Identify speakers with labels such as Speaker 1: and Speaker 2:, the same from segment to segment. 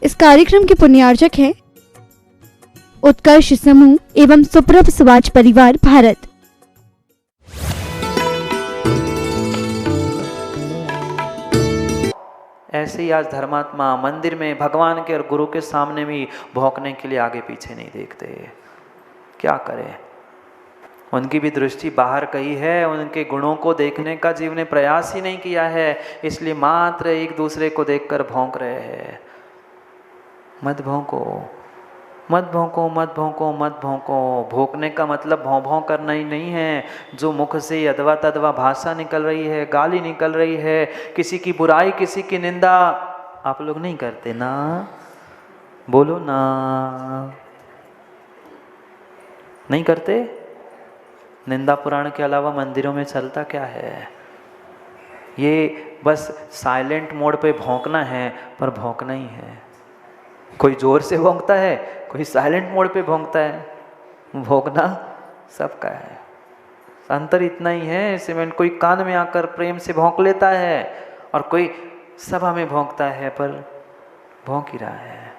Speaker 1: इस कार्यक्रम के पुण्यार्चक हैं उत्कर्ष समूह एवं सुप्रभ समाज परिवार भारत।
Speaker 2: ऐसे ही आज धर्मात्मा मंदिर में भगवान के और गुरु के सामने भी भौंकने के लिए आगे पीछे नहीं देखते। क्या करें, उनकी भी दृष्टि बाहर कहीं है, उनके गुणों को देखने का जीव ने प्रयास ही नहीं किया है, इसलिए मात्र एक दूसरे को देखकर भौंक रहे हैं। मत भौंको, मत भौंको, मत भौंको, मत भौंको। भौंकने का मतलब भौं भौं करना ही नहीं है। जो मुख से अदवा तदवा भाषा निकल रही है, गाली निकल रही है, किसी की बुराई, किसी की निंदा, आप लोग नहीं करते ना? बोलो ना, नहीं करते? निंदा पुराण के अलावा मंदिरों में चलता क्या है? ये बस साइलेंट मोड पे भौंकना है, पर भौंकना ही है। कोई जोर से भौंकता है, कोई साइलेंट मोड पे भौंकता है। भौंकना सबका है, अंतर इतना ही है। सीमेंट कोई कान में आकर प्रेम से भौंक लेता है और कोई सभा में भौंकता है, पर भौंक ही रहा है।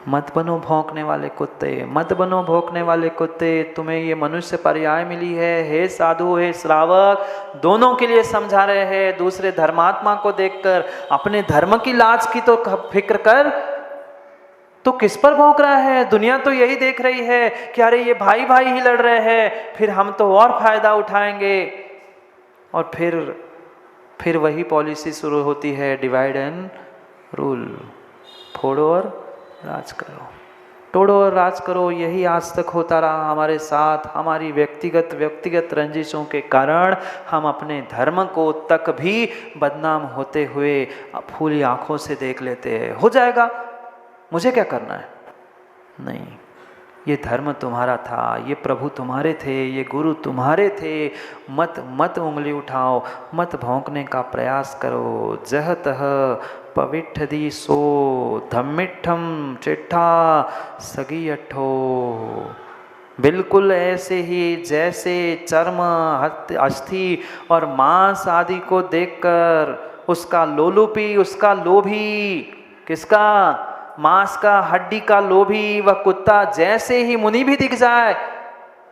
Speaker 2: मत बनो भौंकने वाले कुत्ते, मत बनो भौंकने वाले कुत्ते। तुम्हें ये मनुष्य पर्याय मिली है, हे साधु, हे श्रावक, दोनों के लिए समझा रहे हैं। दूसरे धर्मात्मा को देखकर अपने धर्म की लाज की तो फिक्र कर। तो किस पर भौंक रहा है? दुनिया तो यही देख रही है कि अरे ये भाई भाई ही लड़ रहे हैं, फिर हम तो और फायदा उठाएंगे। और फिर वही पॉलिसी शुरू होती है, डिवाइड एंड रूल। फोड़ो और राज करो, तोड़ो और राज करो। यही आज तक होता रहा हमारे साथ। हमारी व्यक्तिगत रंजिशों के कारण हम अपने धर्म को तक भी बदनाम होते हुए फूली आंखों से देख लेते हैं। हो जाएगा, मुझे क्या करना है? नहीं, ये धर्म तुम्हारा था, ये प्रभु तुम्हारे थे, ये गुरु तुम्हारे थे। मत उंगली उठाओ, मत भौंकने का प्रयास करो। जह तह पविठदी सो धम्मिठम चिट्ठा सगी अठो। बिल्कुल ऐसे ही जैसे चर्म, अस्थि और मांस आदि को देखकर उसका लोलुपी, उसका लोभी, किसका? मांस का, हड्डी का लोभी वह कुत्ता जैसे ही मुनि भी दिख जाए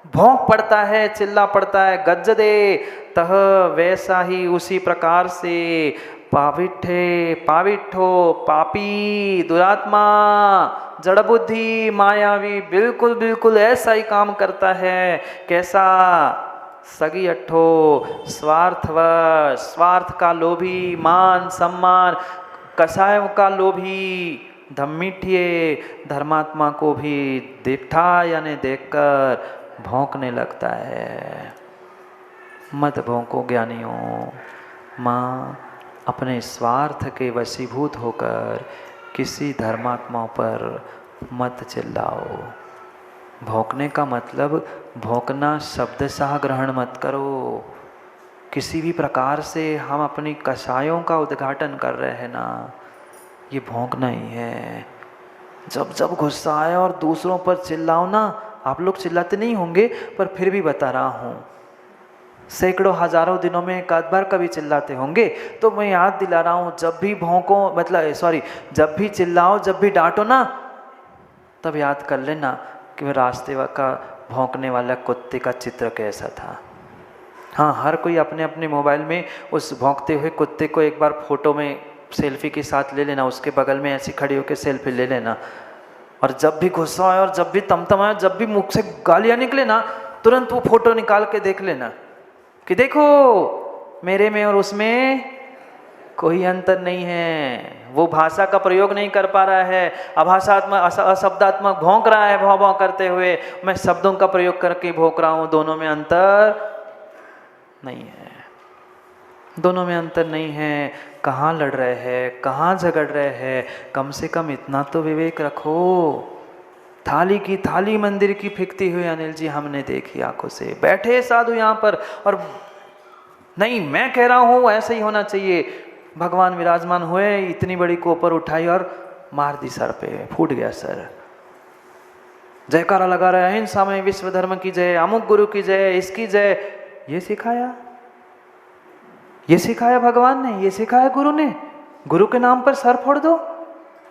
Speaker 2: भौंक पड़ता है, चिल्ला पड़ता है, गज्ज दे, तह वैसा ही उसी प्रकार से पाविठो पापी, दुरात्मा, जड़ बुद्धि, मायावी बिल्कुल ऐसा ही काम करता है। कैसा? सगी अठो, स्वार्थ का लोभी, मान सम्मान, कसायों का लोभी, धम्मिठिए, धर्मात्मा को भी दिठा यानी देखकर भौंकने लगता है। मत भौंको ज्ञानियों। माँ, अपने स्वार्थ के वशीभूत होकर किसी धर्मात्मा पर मत चिल्लाओ। भौंकने का मतलब भौंकना शब्दशः ग्रहण मत करो। किसी भी प्रकार से हम अपनी कसायों का उद्घाटन कर रहे हैं ना, ये भौंकना ही है। जब गुस्सा आए और दूसरों पर चिल्लाओ ना, आप लोग चिल्लाते नहीं होंगे, पर फिर भी बता रहा हूँ, सैकड़ों हजारों दिनों में एक आध बार कभी चिल्लाते होंगे। तो मैं याद दिला रहा हूँ, जब भी भौंको, जब भी चिल्लाओ, जब भी डांटो ना, तब याद कर लेना कि वह रास्ते का भौंकने वाला कुत्ते का चित्र कैसा था। हाँ, हर कोई अपने अपने मोबाइल में उस भौंकते हुए कुत्ते को एक बार फोटो में सेल्फी के साथ ले लेना, उसके बगल में ऐसी खड़ी होकर सेल्फी ले लेना। और जब भी गुस्सा आए और जब भी तमतम आए, जब भी मुख से गालियाँ निकले ना, तुरंत वो फोटो निकाल के देख लेना कि देखो मेरे में और उसमें कोई अंतर नहीं है। वो भाषा का प्रयोग नहीं कर पा रहा है, अभाषात्मक अशब्दात्मक भौंक रहा है, भौं भौं करते हुए। मैं शब्दों का प्रयोग करके भौंक रहा हूँ, दोनों में अंतर नहीं है। दोनों में अंतर नहीं है। कहाँ लड़ रहे हैं, कहाँ झगड़ रहे हैं, कम से कम इतना तो विवेक रखो। थाली की थाली मंदिर की फिकती हुई अनिल जी हमने देखी आंखों से। बैठे साधु यहाँ पर, और नहीं, मैं कह रहा हूँ ऐसे ही होना चाहिए। भगवान विराजमान हुए, इतनी बड़ी कोपर उठाई और मार दी सर पे, फूट गया सर। जयकारा लगा रहे, अहिंसा में विश्व धर्म की जय, अमुक गुरु की जय, इसकी जय। ये सिखाया, ये सिखाया भगवान ने, ये सिखाया गुरु ने। गुरु के नाम पर सर फोड़ दो,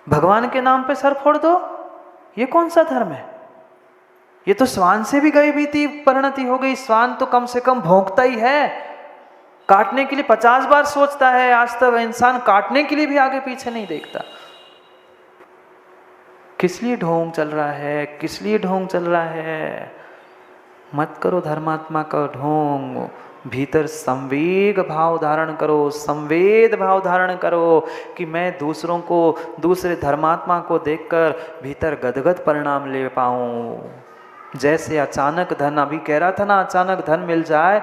Speaker 2: भगवान के नाम पे सर फोड़ दो, ये कौन सा धर्म है? ये तो श्वान से भी गई बीती परिणति हो गई। श्वान तो कम से कम भौंकता ही है, काटने के लिए 50 बार सोचता है। आज तक इंसान काटने के लिए भी आगे पीछे नहीं देखता। किस लिए ढोंग चल रहा है, किस लिए ढोंग चल रहा है? मत करो धर्मात्मा का ढोंग। भीतर संवेग भाव धारण करो, संवेद भाव धारण करो कि मैं दूसरों को, दूसरे धर्मात्मा को देखकर भीतर गदगद परिणाम ले पाऊं। जैसे अचानक धन, अभी कह रहा था ना, अचानक धन मिल जाए।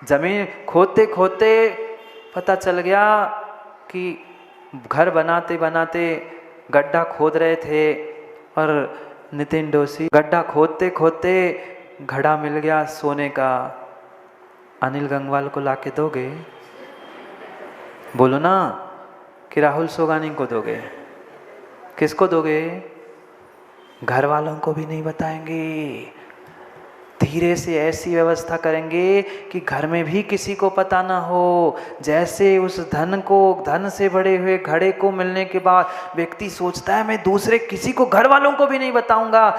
Speaker 2: जमीन खोदते खोदते पता चल गया कि घर बनाते बनाते गड्ढा खोद रहे थे, और नितिन डोशी गड्ढा खोदते खोदते घड़ा मिल गया सोने का। अनिल गंगवाल को लाके दोगे? बोलो ना, कि राहुल सोगानी को दोगे? किसको दोगे? घर वालों को भी नहीं बताएंगे। धीरे से ऐसी व्यवस्था करेंगे कि घर में भी किसी को पता ना हो। जैसे उस धन को, धन से भरे हुए घड़े को मिलने के बाद व्यक्ति सोचता है मैं दूसरे किसी को, घर वालों को भी नहीं बताऊंगा।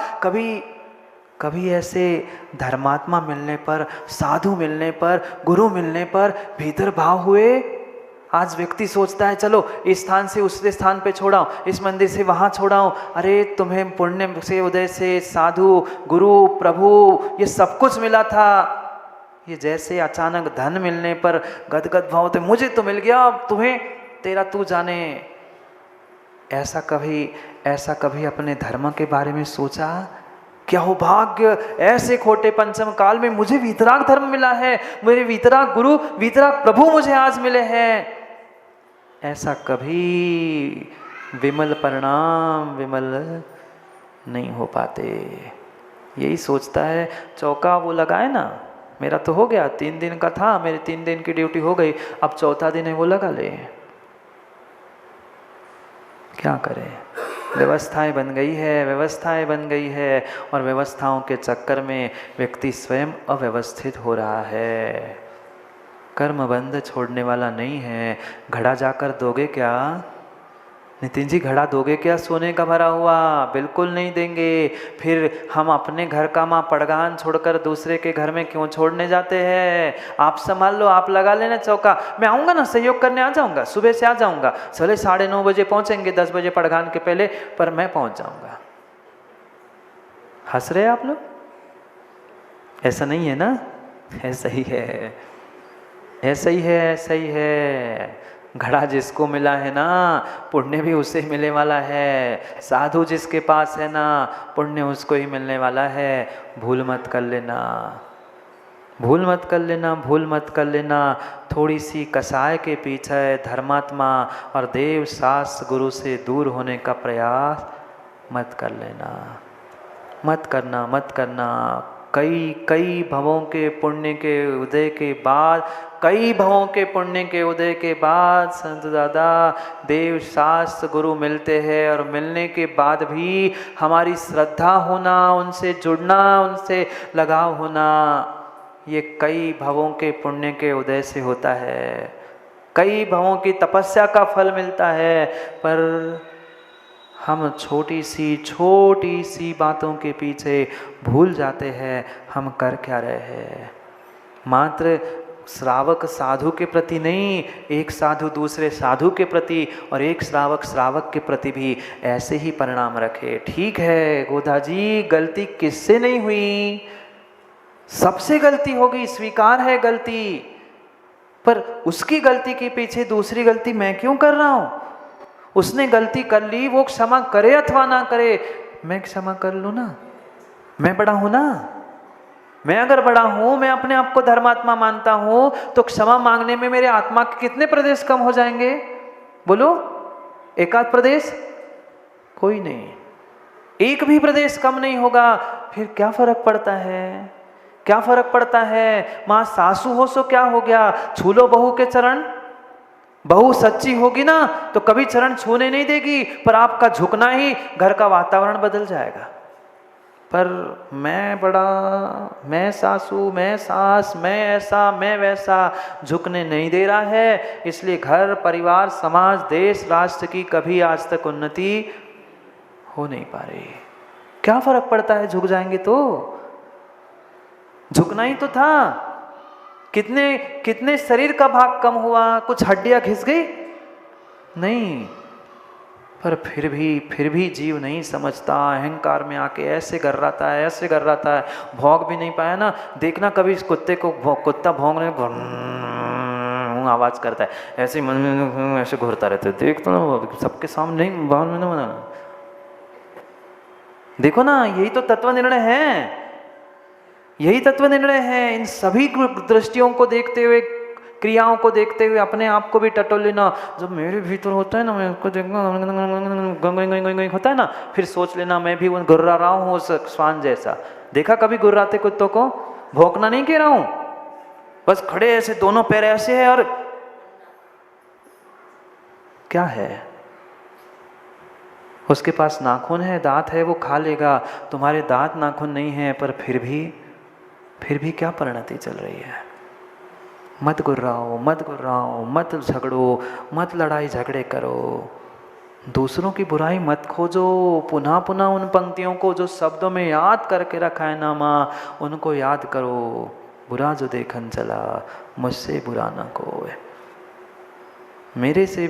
Speaker 2: कभी ऐसे धर्मात्मा मिलने पर, साधु मिलने पर, गुरु मिलने पर भीतर भाव हुए। आज व्यक्ति सोचता है चलो इस स्थान से उस स्थान पे छोड़ाऊं, इस मंदिर से वहां छोड़ाऊं। अरे तुम्हें पुण्य से, उदय से साधु, गुरु, प्रभु ये सब कुछ मिला था। ये जैसे अचानक धन मिलने पर गदगद भाव होते, मुझे तो मिल गया, अब तुम्हें तेरा तू जाने। ऐसा कभी अपने धर्म के बारे में सोचा? क्या हो भाग्य, ऐसे खोटे पंचम काल में मुझे वीतराग धर्म मिला है, मेरे वीतराग गुरु, वीतराग प्रभु मुझे आज मिले हैं। ऐसा कभी विमल परिणाम विमल नहीं हो पाते। यही सोचता है, चौका वो लगाए ना, मेरा तो हो गया, 3 दिन का था, मेरी 3 दिन की ड्यूटी हो गई, अब 4था दिन है वो लगा ले। क्या करें? व्यवस्थाएं बन गई है, और व्यवस्थाओं के चक्कर में व्यक्ति स्वयं अव्यवस्थित हो रहा है। कर्म बंध छोड़ने वाला नहीं है। घड़ा जाकर दोगे क्या? नितिन जी घड़ा दोगे क्या सोने का भरा हुआ? बिल्कुल नहीं देंगे। फिर हम अपने घर का माँ पड़गान छोड़कर दूसरे के घर में क्यों छोड़ने जाते हैं? आप संभाल लो, आप लगा लेना चौका। मैं आऊँगा ना, सहयोग करने आ जाऊँगा, सुबह से आ जाऊँगा। चले 9:30 बजे पहुँचेंगे, 10 बजे पड़गान के पहले, पर मैं पहुँच जाऊँगा। हंस रहे आप लोग? ऐसा नहीं है ना? ऐसा ही है, ऐसा ही है। घड़ा जिसको मिला है ना, पुण्य भी उसे मिलने वाला है। साधु जिसके पास है ना, पुण्य उसको ही मिलने वाला है। भूल मत कर लेना। थोड़ी सी कसाय के पीछे धर्मात्मा और देव शास्त्र गुरु से दूर होने का प्रयास मत करना। कई भवों के पुण्य के उदय के बाद संत दादा देव शास्त्र गुरु मिलते हैं, और मिलने के बाद भी हमारी श्रद्धा होना, उनसे जुड़ना, उनसे लगाव होना, ये कई भवों के पुण्य के उदय से होता है। कई भवों की तपस्या का फल मिलता है। पर हम छोटी सी बातों के पीछे भूल जाते हैं हम कर क्या रहे हैं। मात्र श्रावक साधु के प्रति नहीं, एक साधु दूसरे साधु के प्रति, और एक श्रावक के प्रति भी ऐसे ही परिणाम रखे। ठीक है गोधा जी, गलती किससे नहीं हुई? सबसे गलती हो गई, स्वीकार है गलती, पर उसकी गलती के पीछे दूसरी गलती मैं क्यों कर रहा हूं? उसने गलती कर ली, वो क्षमा करे अथवा ना करे, मैं क्षमा कर लूं ना। मैं बड़ा हूं ना। मैं अगर बड़ा हूं, मैं अपने आप को धर्मात्मा मानता हूं, तो क्षमा मांगने में मेरे आत्मा के कितने प्रदेश कम हो जाएंगे? बोलो, 1-8 प्रदेश? कोई नहीं, एक भी प्रदेश कम नहीं होगा। फिर क्या फर्क पड़ता है? माँ सासू हो सो क्या हो गया, छू लो बहू के चरण। बहू सच्ची होगी ना तो कभी चरण छूने नहीं देगी, पर आपका झुकना ही घर का वातावरण बदल जाएगा। पर मैं बड़ा, मैं सासू, मैं सास, मैं ऐसा, मैं वैसा झुकने नहीं दे रहा है। इसलिए घर, परिवार, समाज, देश, राष्ट्र की कभी आज तक उन्नति हो नहीं पा रही। क्या फर्क पड़ता है झुक जाएंगे तो? झुकना ही तो था। कितने कितने शरीर का भाग कम हुआ, कुछ हड्डियां घिस गई नहीं, पर फिर भी जीव नहीं समझता। अहंकार में आके ऐसे गर्राता है, ऐसे गर्राता है, भौंक भी नहीं पाया ना। देखना कभी इस कुत्ते को, कुत्ता भौंकने आवाज करता है, ऐसे मन में ऐसे घूरता रहता है। देख तो ना, सबके सामने नहीं, बाहर में ना बनाना। देखो ना, यही तो तत्व निर्णय है, यही तत्व निर्णय है। इन सभी दृष्टियों को देखते हुए, क्रियाओं को देखते हुए अपने आप को भी टटोल लेना। जब मेरे भीतर होता है ना, मैं उसको देखना होता है ना, फिर सोच लेना मैं भी गुर्रा रहा हूँ उस श्वान जैसा। देखा कभी गुर्राते कुत्तों को? भौंकना नहीं कह रहा हूं, बस खड़े ऐसे, दोनों पैर ऐसे है, और क्या है उसके पास? नाखून है, दांत है, वो खा लेगा। तुम्हारे दांत नाखून नहीं है, पर फिर भी क्या परिणति चल रही है? मत गुर्राओ, मत गुर्राओ, मत झगड़ो, मत लड़ाई झगड़े करो, दूसरों की बुराई मत खोजो। पुनः पुनः उन पंक्तियों को जो शब्दों में याद करके रखा है ना माँ, उनको याद करो। बुरा जो देखन चला, मुझसे बुरा ना कोई। मेरे से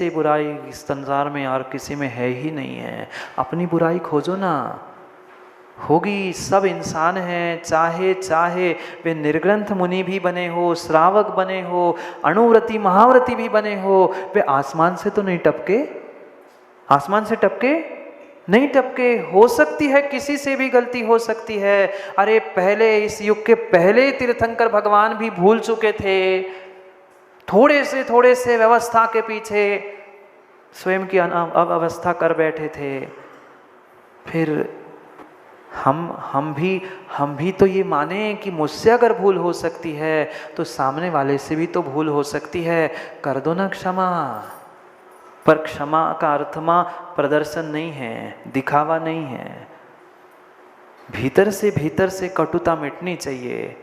Speaker 2: बुराई इस संसार में और किसी में है ही नहीं है। अपनी बुराई खोजो ना, होगी। सब इंसान हैं, चाहे वे निर्ग्रंथ मुनि भी बने हो, श्रावक बने हो, अणुव्रती महाव्रती भी बने हो, वे आसमान से तो नहीं टपके, आसमान से टपके नहीं टपके। हो सकती है किसी से भी गलती हो सकती है। अरे पहले, इस युग के पहले तीर्थंकर भगवान भी भूल चुके थे। थोड़े से व्यवस्था के पीछे स्वयं की अव्यवस्था कर बैठे थे। फिर हम भी तो ये माने कि मुझसे अगर भूल हो सकती है तो सामने वाले से भी तो भूल हो सकती है। कर दो ना क्षमा। पर क्षमा का अर्थ मां प्रदर्शन नहीं है, दिखावा नहीं है। भीतर से कटुता मिटनी चाहिए।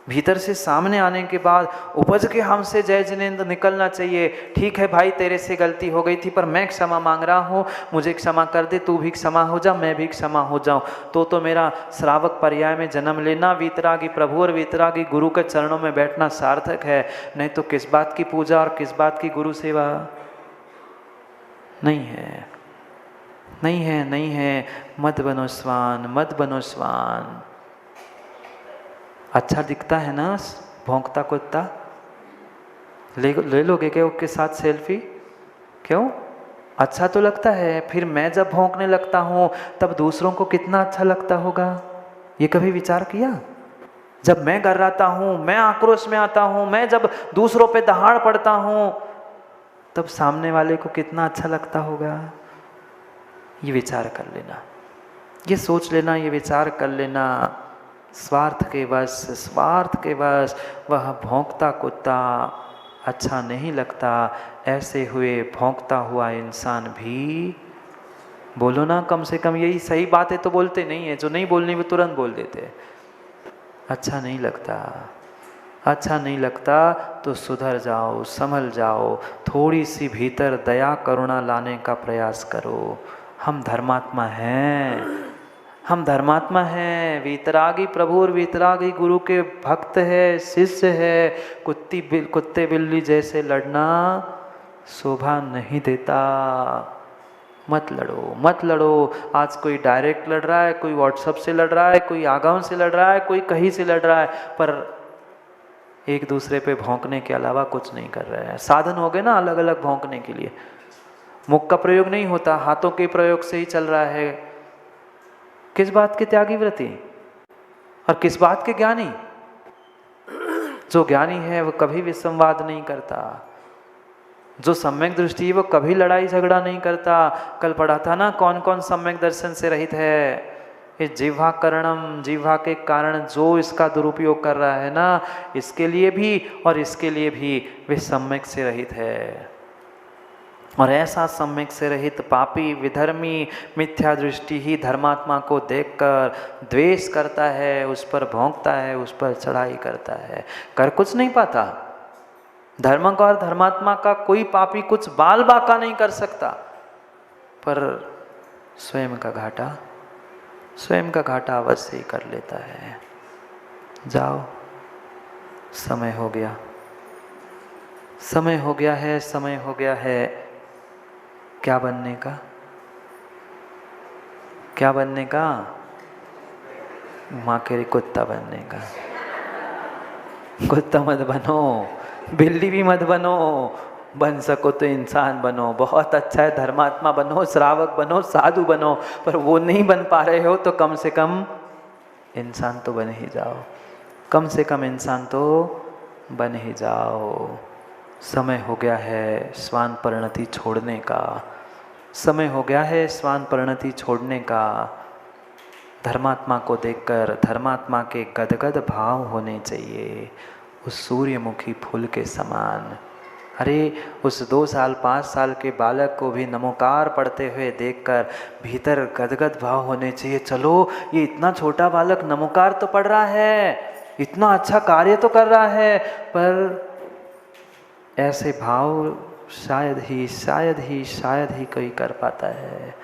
Speaker 2: भीतर से सामने आने के बाद उपज के हमसे जय जिनेंद्र निकलना चाहिए। ठीक है भाई, तेरे से गलती हो गई थी, पर मैं क्षमा मांग रहा हूँ, मुझे क्षमा कर दे, तू भी क्षमा हो जा, मैं भी क्षमा हो जाऊँ। तो मेरा श्रावक पर्याय में जन्म लेना, वीतरागी प्रभु और वीतरागी गुरु के चरणों में बैठना सार्थक है। नहीं तो किस बात की पूजा और किस बात की गुरु सेवा? नहीं है। मत बनो स्वान। अच्छा दिखता है ना भौंकता कुत्ता? ले लोगे क्या उसके साथ सेल्फी? क्यों? अच्छा तो लगता है। फिर मैं जब भौंकने लगता हूँ तब दूसरों को कितना अच्छा लगता होगा, ये कभी विचार किया? जब मैं गर्राता हूँ, मैं आक्रोश में आता हूँ, मैं जब दूसरों पे दहाड़ पड़ता हूँ, तब सामने वाले को कितना अच्छा लगता होगा। ये विचार कर लेना, ये सोच लेना, ये विचार कर लेना। स्वार्थ के वश वह भौंकता कुत्ता अच्छा नहीं लगता। ऐसे हुए भौंकता हुआ इंसान भी, बोलो ना, कम से कम यही सही बातें तो बोलते नहीं है। जो नहीं बोलनी वो तुरंत बोल देते। अच्छा नहीं लगता तो सुधर जाओ, संभल जाओ। थोड़ी सी भीतर दया करुणा लाने का प्रयास करो। हम धर्मात्मा हैं। वीतरागी प्रभु और वीतरागी गुरु के भक्त है, शिष्य है। कुत्ते बिल्ली जैसे लड़ना शोभा नहीं देता। मत लड़ो। आज कोई डायरेक्ट लड़ रहा है, कोई व्हाट्सएप से लड़ रहा है, कोई आगाम से लड़ रहा है, कोई कहीं से लड़ रहा है, पर एक दूसरे पे भौंकने के अलावा कुछ नहीं कर रहा है। साधन हो गए ना अलग अलग भौंकने के लिए। मुख का प्रयोग नहीं होता, हाथों के प्रयोग से ही चल रहा है। किस बात के त्यागी व्रती और किस बात के ज्ञानी? जो ज्ञानी है वो कभी भी संवाद नहीं करता। जो सम्यक दृष्टि है वो कभी लड़ाई झगड़ा नहीं करता। कल पढ़ा था ना कौन कौन सम्यक दर्शन से रहित है। इस जिह्वा करणम, जिह्वा के कारण जो इसका दुरुपयोग कर रहा है ना, इसके लिए भी और इसके लिए भी वे सम्यक से रहित है। और ऐसा सम्यक से रहित पापी विधर्मी मिथ्या दृष्टि ही धर्मात्मा को देखकर द्वेष करता है, उस पर भौंकता है, उस पर चढ़ाई करता है, कर कुछ नहीं पाता। धर्म का और धर्मात्मा का कोई पापी कुछ बाल बाका नहीं कर सकता, पर स्वयं का घाटा अवश्य ही कर लेता है। जाओ, समय हो गया है। क्या बनने का? माँ के कुत्ता बनने का। कुत्ता मत बनो, बिल्ली भी मत बनो, बन सको तो इंसान बनो। बहुत अच्छा है, धर्मात्मा बनो, श्रावक बनो, साधु बनो, पर वो नहीं बन पा रहे हो तो कम से कम इंसान तो बन ही जाओ। समय हो गया है स्वान परिणति छोड़ने का। धर्मात्मा को देखकर धर्मात्मा के गदगद भाव होने चाहिए, उस सूर्यमुखी फूल के समान। अरे उस 2 साल 5 साल के बालक को भी नमोकार पढ़ते हुए देखकर भीतर गदगद भाव होने चाहिए। चलो, ये इतना छोटा बालक नमोकार तो पढ़ रहा है, इतना अच्छा कार्य तो कर रहा है, पर ऐसे भाव शायद ही कोई कर पाता है।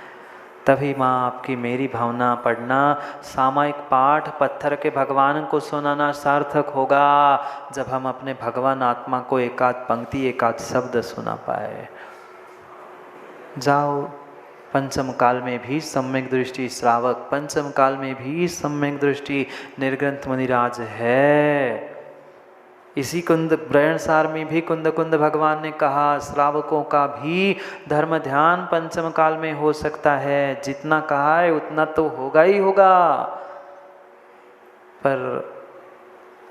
Speaker 2: तभी माँ आपकी मेरी भावना पढ़ना, सामायिक पाठ पत्थर के भगवान को सुनाना सार्थक होगा, जब हम अपने भगवान आत्मा को एकाध पंक्ति एकाध शब्द सुना पाए। जाओ, पंचम काल में भी सम्यक दृष्टि श्रावक, पंचम काल में भी सम्यक दृष्टि निर्ग्रंथ मुनिराज है। इसी कुंद ब्रयणसार में भी कुंद भगवान ने कहा, श्रावकों का भी धर्म ध्यान पंचम काल में हो सकता है। जितना कहा है उतना तो होगा ही होगा, पर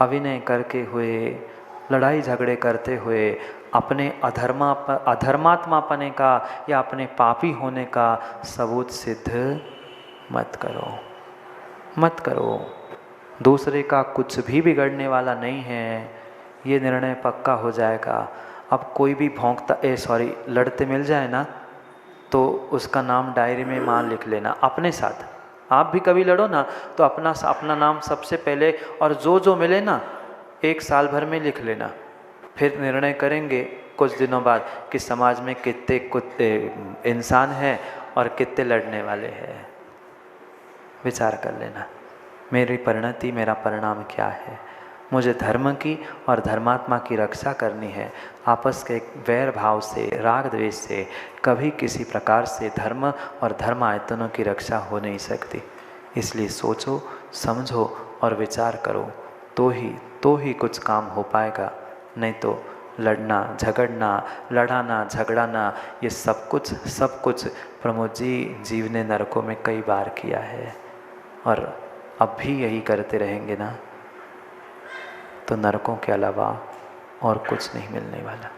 Speaker 2: अभिनय करके हुए, लड़ाई झगड़े करते हुए अपने अधर्मात्मापने का या अपने पापी होने का सबूत सिद्ध मत करो। दूसरे का कुछ भी बिगड़ने वाला नहीं है, ये निर्णय पक्का हो जाएगा। अब कोई भी लड़ते मिल जाए ना, तो उसका नाम डायरी में मान लिख लेना अपने साथ। आप भी कभी लड़ो ना तो अपना नाम सबसे पहले, और जो मिले ना 1 साल भर में लिख लेना। फिर निर्णय करेंगे कुछ दिनों बाद कि समाज में कितने इंसान हैं और कितने लड़ने वाले हैं। विचार कर लेना, मेरी परिणति, मेरा परिणाम क्या है। मुझे धर्म की और धर्मात्मा की रक्षा करनी है। आपस के वैर भाव से, राग द्वेष से कभी किसी प्रकार से धर्म और धर्म आयतनों की रक्षा हो नहीं सकती। इसलिए सोचो, समझो और विचार करो, तो ही कुछ काम हो पाएगा। नहीं तो लड़ना, झगड़ाना, ये सब कुछ प्रमोद जी जीव ने नरकों में कई बार किया है, और अब भी यही करते रहेंगे ना तो नरकों के अलावा और कुछ नहीं मिलने वाला।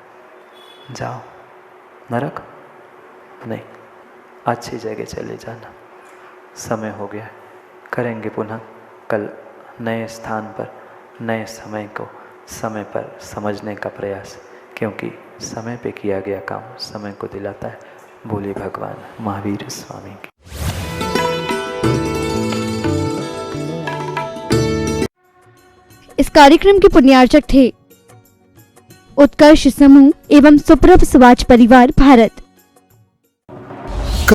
Speaker 2: जाओ, नरक नहीं, अच्छी जगह चले जाना। समय हो गया, करेंगे पुनः कल नए स्थान पर, नए समय को समय पर समझने का प्रयास, क्योंकि समय पे किया गया काम समय को दिलाता है। बोले भगवान महावीर स्वामी की।
Speaker 1: इस कार्यक्रम के पुण्यार्चक थे उत्कर्ष समूह एवं सुप्रभ समाज परिवार भारत।